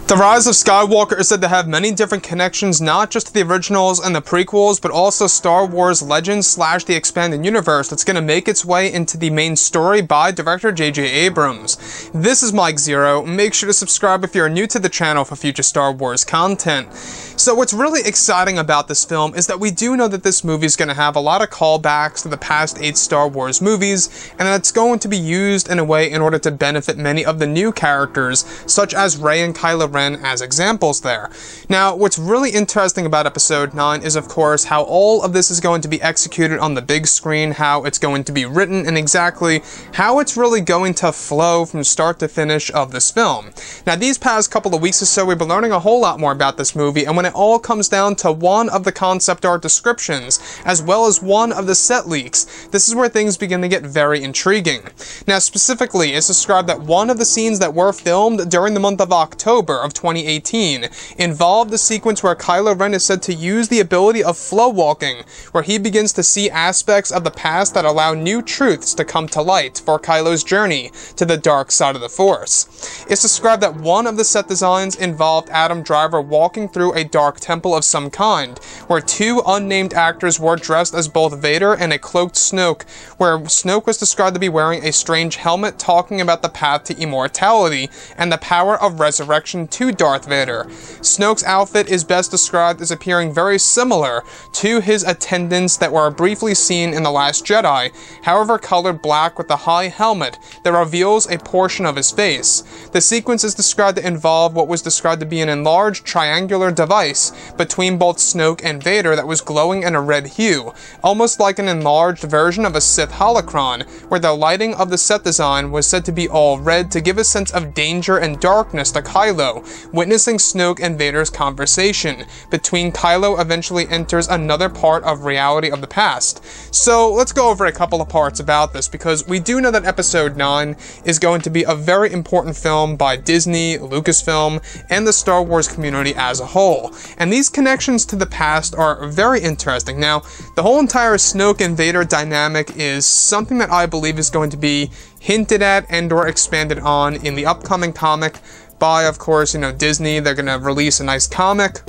The Rise of Skywalker is said to have many different connections, not just to the originals and the prequels, but also Star Wars Legends / the Expanded Universe that's going to make its way into the main story by director J.J. Abrams. This is Mike Zero. Make sure to subscribe if you're new to the channel for future Star Wars content. So what's really exciting about this film is that we do know that this movie is going to have a lot of callbacks to the past 8 Star Wars movies, and that it's going to be used in a way in order to benefit many of the new characters, such as Rey and Kylo Ren as examples there. Now, what's really interesting about Episode 9 is, of course, how all of this is going to be executed on the big screen, how it's going to be written, and exactly how it's really going to flow from start to finish of this film. Now, these past couple of weeks or so, we've been learning a whole lot more about this movie, and when it all comes down to one of the concept art descriptions, as well as one of the set leaks, this is where things begin to get very intriguing. Now, specifically, it's described that one of the scenes that were filmed during the month of October of 2018 involved the sequence where Kylo Ren is said to use the ability of flow walking, where he begins to see aspects of the past that allow new truths to come to light for Kylo's journey to the dark side of the Force. It's described that one of the set designs involved Adam Driver walking through a dark temple of some kind, where 2 unnamed actors were dressed as both Vader and a cloaked Snoke, where Snoke was described to be wearing a strange helmet talking about the path to immortality and the power of resurrection to Darth Vader. Snoke's outfit is best described as appearing very similar to his attendants that were briefly seen in The Last Jedi, however colored black with a high helmet that reveals a portion of his face. The sequence is described to involve what was described to be an enlarged triangular device between both Snoke and Vader that was glowing in a red hue, almost like an enlarged version of a Sith holocron, where the lighting of the set design was said to be all red to give a sense of danger and darkness to Kylo, witnessing Snoke and Vader's conversation. Between Kylo eventually enters another part of reality of the past. So let's go over a couple of parts about this, because we do know that Episode 9 is going to be a very important film by Disney, Lucasfilm, and the Star Wars community as a whole. And these connections to the past are very interesting. Now, the whole entire Snoke and Vader dynamic is something that I believe is going to be hinted at and or expanded on in the upcoming comic by, of course, Disney. They're going to release a nice comic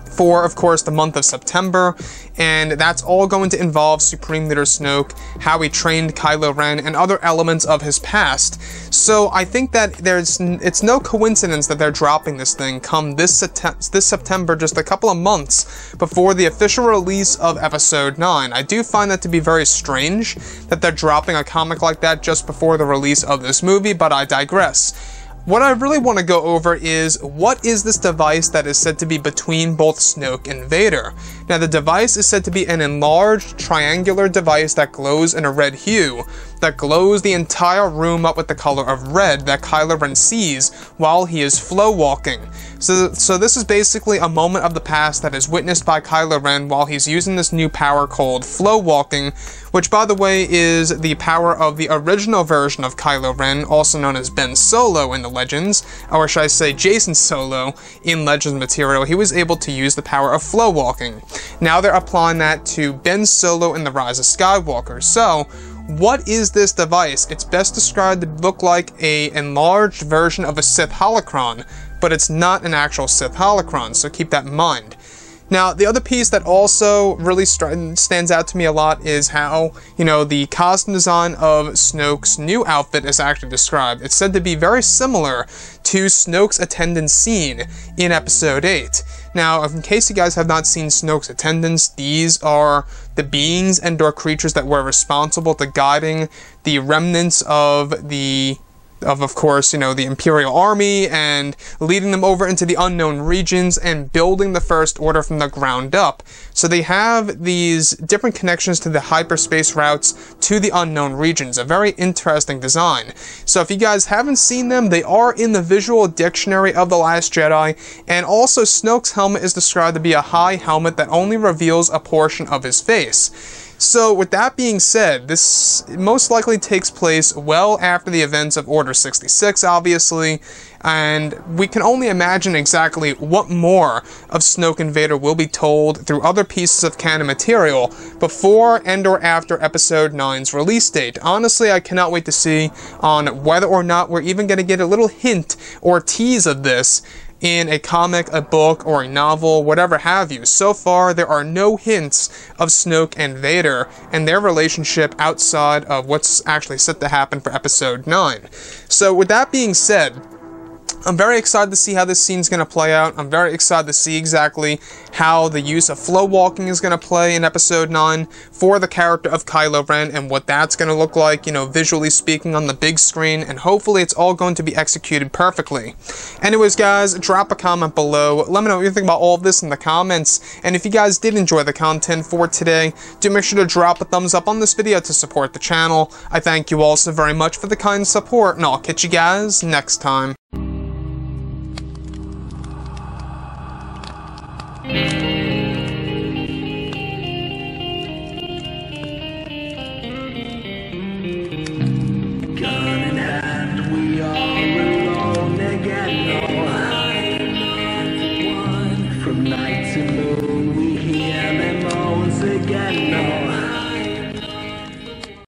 for, of course, the month of September, and that's all going to involve Supreme Leader Snoke, how he trained Kylo Ren, and other elements of his past. So I think that it's no coincidence that they're dropping this thing come this September, just a couple of months before the official release of Episode 9. I do find that to be very strange that they're dropping a comic like that just before the release of this movie, but I digress. What I really want to go over is, what is this device that is said to be between both Snoke and Vader? Now, the device is said to be an enlarged triangular device that glows in a red hue, that glows the entire room up with the color of red that Kylo Ren sees while he is flow walking. So this is basically a moment of the past that is witnessed by Kylo Ren while he's using this new power called flow walking, which, by the way, is the power of the original version of Kylo Ren, also known as Ben Solo in the Legends, or should I say Jason Solo in Legends material. He was able to use the power of flow walking. Now they're applying that to Ben Solo in The Rise of Skywalker. So, what is this device? It's best described to look like an enlarged version of a Sith holocron, but it's not an actual Sith holocron, so keep that in mind. Now, the other piece that also really stands out to me a lot is how, the costume design of Snoke's new outfit is actually described. It's said to be very similar to Snoke's attendant scene in Episode 8. Now, in case you guys have not seen Snoke's attendants, these are the beings and or creatures that were responsible to guiding the remnants of course, the Imperial Army and leading them over into the unknown regions and building the First Order from the ground up. So they have these different connections to the hyperspace routes to the unknown regions. A very interesting design. So if you guys haven't seen them, they are in the visual dictionary of The Last Jedi, and also Snoke's helmet is described to be a high helmet that only reveals a portion of his face. So, with that being said, this most likely takes place well after the events of Order 66, obviously, and we can only imagine exactly what more of Snoke and Vader will be told through other pieces of canon material before and or after Episode 9's release date. Honestly, I cannot wait to see on whether or not we're even going to get a little hint or tease of this in a comic, a book, or a novel, whatever have you. So far, there are no hints of Snoke and Vader and their relationship outside of what's actually set to happen for Episode 9. So with that being said, I'm very excited to see how this scene's going to play out. I'm very excited to see exactly how the use of flow walking is going to play in Episode 9 for the character of Kylo Ren and what that's going to look like, you know, visually speaking on the big screen, and hopefully it's all going to be executed perfectly. Anyways, guys, drop a comment below. Let me know what you think about all of this in the comments, and if you guys did enjoy the content for today, do make sure to drop a thumbs up on this video to support the channel. I thank you all so very much for the kind support, and I'll catch you guys next time.